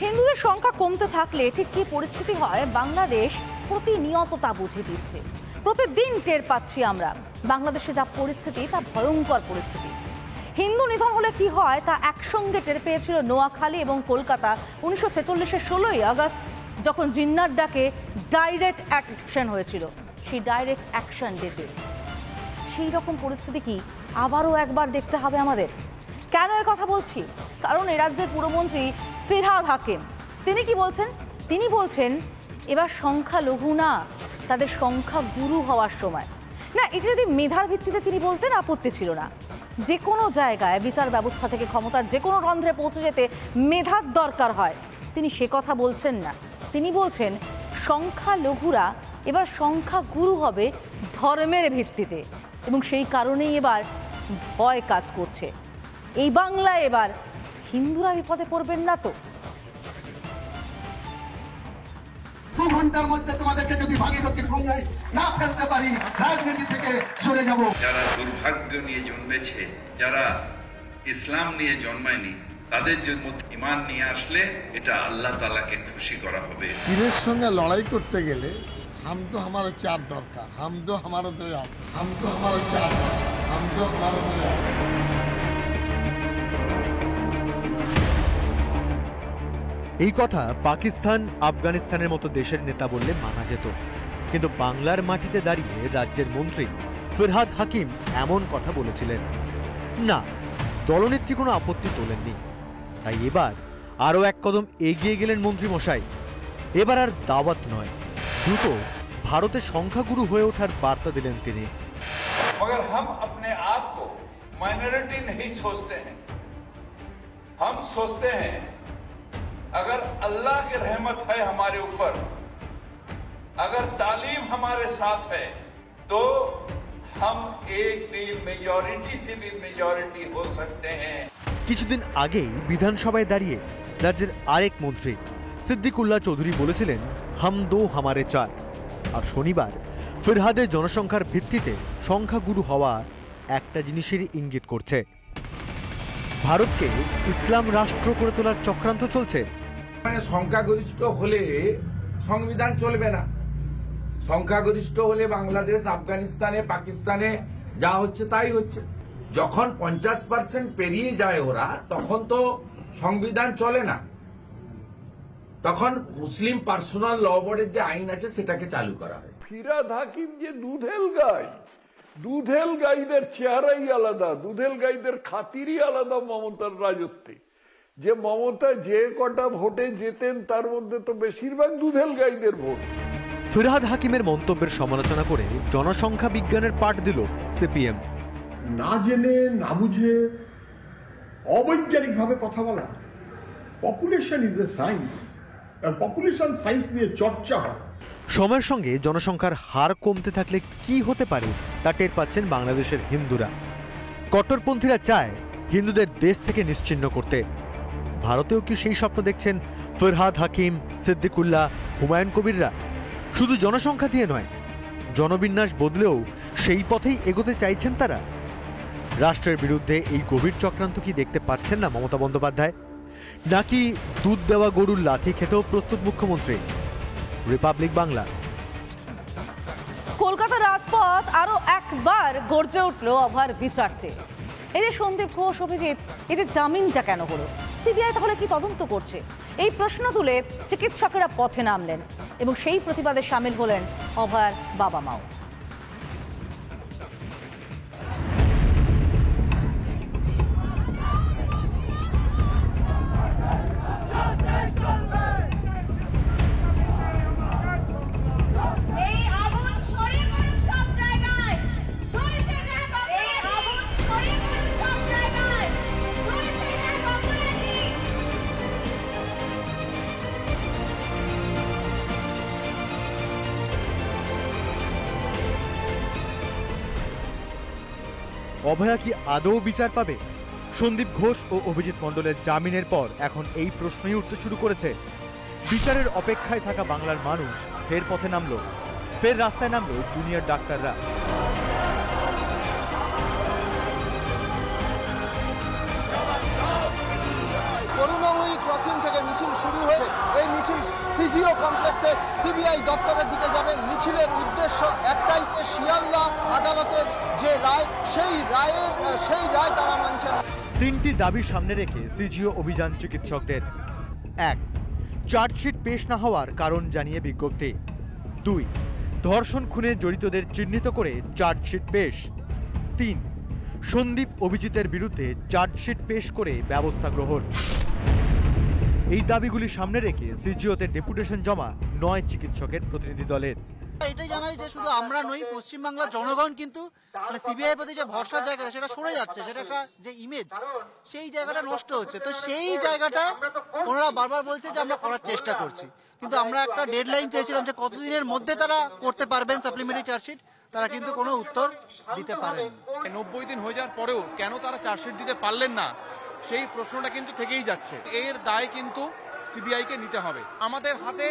হিন্দুদের সংখ্যা কমতে থাকলে ঠিক কি পরিস্থিতি হয় বাংলাদেশ প্রতিনিয়ত তা বুঝিয়ে দিচ্ছে। প্রতিদিন টের পাচ্ছি আমরা বাংলাদেশে যা পরিস্থিতি তা ভয়ঙ্কর পরিস্থিতি। হিন্দু নিধন হলে কি হয় তা একসঙ্গে টের পেয়েছিল নোয়াখালী এবং কলকাতা 1946-এর 16ই আগস্ট, যখন জিন্নার ডাকে ডাইরেক্ট অ্যাকশন হয়েছিল। সেই ডাইরেক্ট অ্যাকশন ডেতে সেই রকম পরিস্থিতি কি আবারও একবার দেখতে হবে আমাদের। কেন এ কথা বলছি? কারণ এ রাজ্যের পুরমন্ত্রী ফিরহাদ হাকিম তিনি কি বলছেন? তিনি বলছেন এবার সংখ্যালঘু না, তাদের সংখ্যা গুরু হওয়ার সময়। না, এটা যদি মেধার ভিত্তিতে তিনি বলতেন আপত্তি ছিল না। যে কোনো জায়গায় বিচার ব্যবস্থা থেকে ক্ষমতার যে কোনো রন্ধ্রে পৌঁছে যেতে মেধার দরকার হয়, তিনি সে কথা বলছেন না। তিনি বলছেন সংখ্যালঘুরা এবার সংখ্যা গুরু হবে ধর্মের ভিত্তিতে, এবং সেই কারণেই এবার ভয় কাজ করছে। এই বাংলায় এবার হিন্দুরা বিপদে পড়বেন না তো? 2 ঘন্টার মধ্যে তোমাদেরকে যদি ভাগীরথীর গঙ্গায় না ফেলতে পারি, রাজনীতি থেকে সরে যাব। যারা দুর্ভাগ্য নিয়ে জন্মেছে, যারা ইসলাম নিয়ে জন্মায়নি, তাদের জন্য ঈমান নিয়ে আসলে এটা আল্লাহ তাআলাকে খুশি করা হবে। পীরের সঙ্গে লড়াই করতে গেলে হাম তো আমার 4 দরকার, হাম তো আমার 2 হাম তো আমার 4 হাম তো আমার 2। এই কথা পাকিস্তান, আফগানিস্তানের মতো দেশের নেতা বললে মানা যেত, কিন্তু বাংলার মাটিতে দাঁড়িয়ে রাজ্যের মন্ত্রী ফিরহাদ হাকিম এমন কথা বলেছিলেন না। দলনেত্রী কোনো আপত্তি তোলেননি, তাই এবার আরও এক কদম এগিয়ে গেলেন মন্ত্রী মশাই। এবার আর দাওয়াত নয়, দ্রুত ভারতের সংখ্যাগুরু হয়ে ওঠার বার্তা দিলেন তিনি। मगर हम अपने आप को माइनॉरिटी नहीं सोचते हैं, हम सोचते हैं अगर अल्लाह की रहमत है हमारे ऊपर, अगर तालीम हमारे साथ है, तो हम एक दिन मेजॉरिटी से भी मेजॉरिटी हो सकते हैं। কিছুদিন আগেই বিধানসভায় দাঁড়িয়ে রাজ্যের আরেক মন্ত্রী সিদ্দিকুল্লাহ চৌধুরী বলেছিলেন হাম দো হামারে 4। আর শনিবার ফিরহাদের জনসংখ্যার ভিত্তিতে সংখ্যাগুরু হওয়া একটা জিনিসেরই ইঙ্গিত করছে, ভারতকে ইসলাম রাষ্ট্র করে তোলার চক্রান্ত চলছে। সংখ্যাগরিষ্ঠ হলে সংবিধান চলবে না। সংখ্যাগরিষ্ঠ হলে বাংলাদেশ, আফগানিস্তানে, পাকিস্তানে যা হচ্ছে তাই হচ্ছে। যখন 50% পেরিয়ে যায় ওরা, তখন তো সংবিধান চলে না, তখন মুসলিম পার্সোনাল ল বোর্ডের যে আইন আছে সেটাকে চালু করা হয়। ফিরহাদ হাকিম যে দুধেল গাই, দুধেল গাইদের চেহারাই আলাদা, দুধেল গাইদের খাতিরই আলাদা মমতার রাজত্বে। যে মমতা যে কটা ভোটে জেতেন তার মধ্যে তো বেশিরভাগ দুধেল গাইদের ভোট। ফিরহাদ হাকিমের মন্তব্যের সমালোচনা করে জনসংখ্যা বিজ্ঞানের পাঠ দিল সিপিএম। না জেনে না বুঝে অবৈজ্ঞানিকভাবে কথা বলা। Population is a science, population science নিয়ে চর্চা হয়। সময়ের সঙ্গে জনসংখ্যার হার কমতে থাকলে কি হতে পারে তা টের পাচ্ছেন বাংলাদেশের হিন্দুরা। কট্টরপন্থীরা চায় হিন্দুদের দেশ থেকে নিশ্চিহ্ন করতে। ভারতেও কি সেই স্বপ্ন দেখছেন ফিরহাদ হাকিম, সিদ্দিকুল্লাহ, হুমায়ুন কবিররা? শুধু জনসংখ্যা দিয়ে নয়, জনবিন্যাস বদলেও সেই পথেই এগোতে চাইছেন তারা। রাষ্ট্রের বিরুদ্ধে এই গভীর চক্রান্ত কি দেখতে পাচ্ছেন না মমতা বন্দ্যোপাধ্যায়? নাকি দুধ দেওয়া গরুর লাথি খেতেও প্রস্তুত মুখ্যমন্ত্রী? রিপাবলিক বাংলা। কলকাতা রাজপথ আরো একবার গর্জে উঠল অভয়ার বিচার চেয়ে। এই যে সন্দীপ ঘোষ, অভিজিৎ, এদের জামিনটা কেন হলো? সিবিআই তাহলে কি তদন্ত করছে? এই প্রশ্ন তুলে চিকিৎসকেরা পথে নামলেন এবং সেই প্রতিবাদে সামিল হলেন অভয়ার বাবা মাও। অভয়া কি আদৌ বিচার পাবে? সন্দীপ ঘোষ ও অভিজিৎ মণ্ডলের জামিনের পর এখন এই প্রশ্নই উঠতে শুরু করেছে। বিচারের অপেক্ষায় থাকা বাংলার মানুষ ফের পথে নামলো, ফের রাস্তায় নামলো জুনিয়র ডাক্তাররা। করুণাময়ী ক্রসিং থেকে মিছিল শুরু হয়ে সিজিও কমপ্লেক্সের সিবিআই দপ্তরের দিকে যাবেন। মিছিলের উদ্দেশ্য একটাই, শিয়ালদা আদালতের যে রায়, সেই রায় তারা মানছে না। তিনটি দাবি সামনে রেখে সিজিও অভিযান চিকিৎসকদের। 1. চার্জশিট পেশ না হওয়ার কারণ জানিয়ে বিজ্ঞপ্তি। 2. ধর্ষণ খুনে জড়িতদের চিহ্নিত করে চার্জশিট পেশ। 3. সন্দীপ অভিজিতের বিরুদ্ধে চার্জশিট পেশ করে ব্যবস্থা গ্রহণ। এই দাবিগুলি সামনে রেখে সিজিওতে ডেপুটেশন জমা 9 চিকিৎসকের প্রতিনিধি দলের। এটাই জানাই যে শুধু আমরা নই, পশ্চিমবাংলার জনগণ কিন্তু সিবিআই প্রতি যে ভরসার জায়গাটা সেটা সরে যাচ্ছে, সেটা একটা যে ইমেজ সেই জায়গাটা নষ্ট হচ্ছে। তো সেই জায়গাটা ওনারা বারবার বলছে যে আমরা করার চেষ্টা করছি, কিন্তু আমরা একটা ডেডলাইন চেয়েছিলাম যে কতদিনের মধ্যে তারা করতে পারবেন সাপ্লিমেন্টারি চার্জশিট, তারা কিন্তু কোনো উত্তর দিতে পারেন। 90 দিন হয়ে যাওয়ার পরেও কেন তারা চার্জশিট দিতে পারলেন না, সেই প্রশ্নটা কিন্তু থেকেই যাচ্ছে। এর দায় কিন্তু সিবিআইকে নিতে হবে। আমাদের হাতে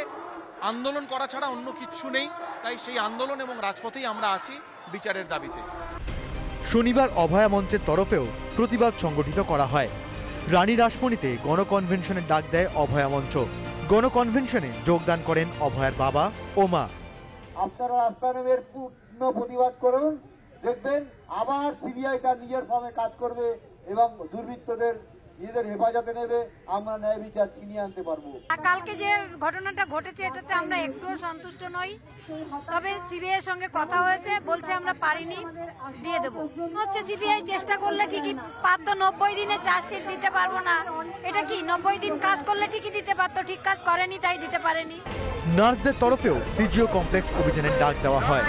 আন্দোলন করা ছাড়া অন্য কিছু নেই, তাই সেই আন্দোলন এবং রাজপথেই আমরা আছি বিচারের দাবিতে। শনিবার অভয়া মঞ্চের তরফেও প্রতিবাদ সংগঠিত করা হয়। রানী রাসমণিতে গণকনভেনশনের ডাক দেয় অভয়া মঞ্চ। গণকনভেনশনে যোগদান করেন অভয়ার বাবা ও মা। আপনারা রাস্তার পূর্ণ প্রতিবাদ করুন, দেখবেন আবার সিবিআই তার নিজের ফর্মে কাজ করবে এবং দুর্বৃত্তদের নিজেদের হেফাজতে নেবে, আমরা ন্যায় বিচার ছিনিয়ে আনতে পারবো। কালকে যে ঘটনাটা ঘটেছে এটাতে আমরা একটুও সন্তুষ্ট নই, তবে সিবিআই সঙ্গে কথা হয়েছে, বলছে আমরা পারিনি, দিয়ে দেবো। হচ্ছে সিবিআই চেষ্টা করলে ঠিকই পারতো, 90 দিনে চার্জশিট দিতে পারবো না, এটা কি 90 দিন কাজ করলে ঠিকই দিতে পারতো, ঠিক কাজ করেনি তাই দিতে পারেনি। নার্সদের তরফেও সিজিও কমপ্লেক্স অভিযানের ডাক দেওয়া হয়।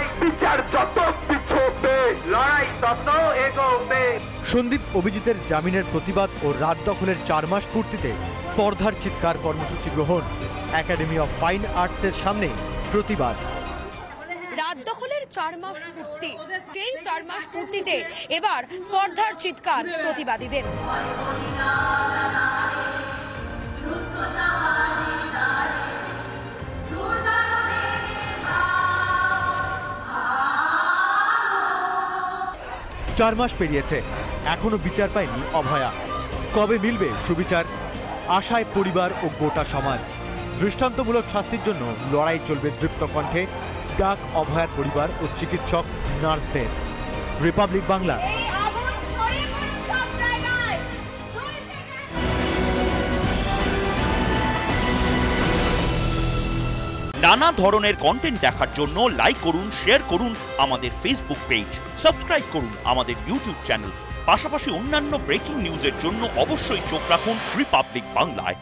সন্দীপ অভিজিতের জামিনের প্রতিবাদ ও রাত দখলের 4 মাস পূর্তিতে স্পর্ধার চিৎকার কর্মসূচি গ্রহণ। একাডেমি অফ ফাইন আর্টসের সামনে প্রতিবাদ। রাত দখলের 4 মাস পূর্তি, সেই 4 মাস পূর্তিতে এবার স্পর্ধার চিৎকার প্রতিবাদীদের। চার মাস পেরিয়েছে, এখনো বিচার পায়নি অভয়া। কবে মিলবে সুবিচার? আশায় পরিবার ও গোটা সমাজ। দৃষ্টান্তমূলক শাস্তির জন্য লড়াই চলবে দৃপ্ত কণ্ঠে, ডাক অভয়ার পরিবার ও চিকিৎসক নার্সদের। রিপাবলিক বাংলা। নানা ধরনের কন্টেন্ট দেখার জন্য লাইক করুন, শেয়ার করুন আমাদের ফেসবুক পেজ, সাবস্ক্রাইব করুন আমাদের ইউটিউব চ্যানেল। পাশাপাশি অন্যান্য ব্রেকিং নিউজের জন্য অবশ্যই চোখ রাখুন রিপাবলিক বাংলায়।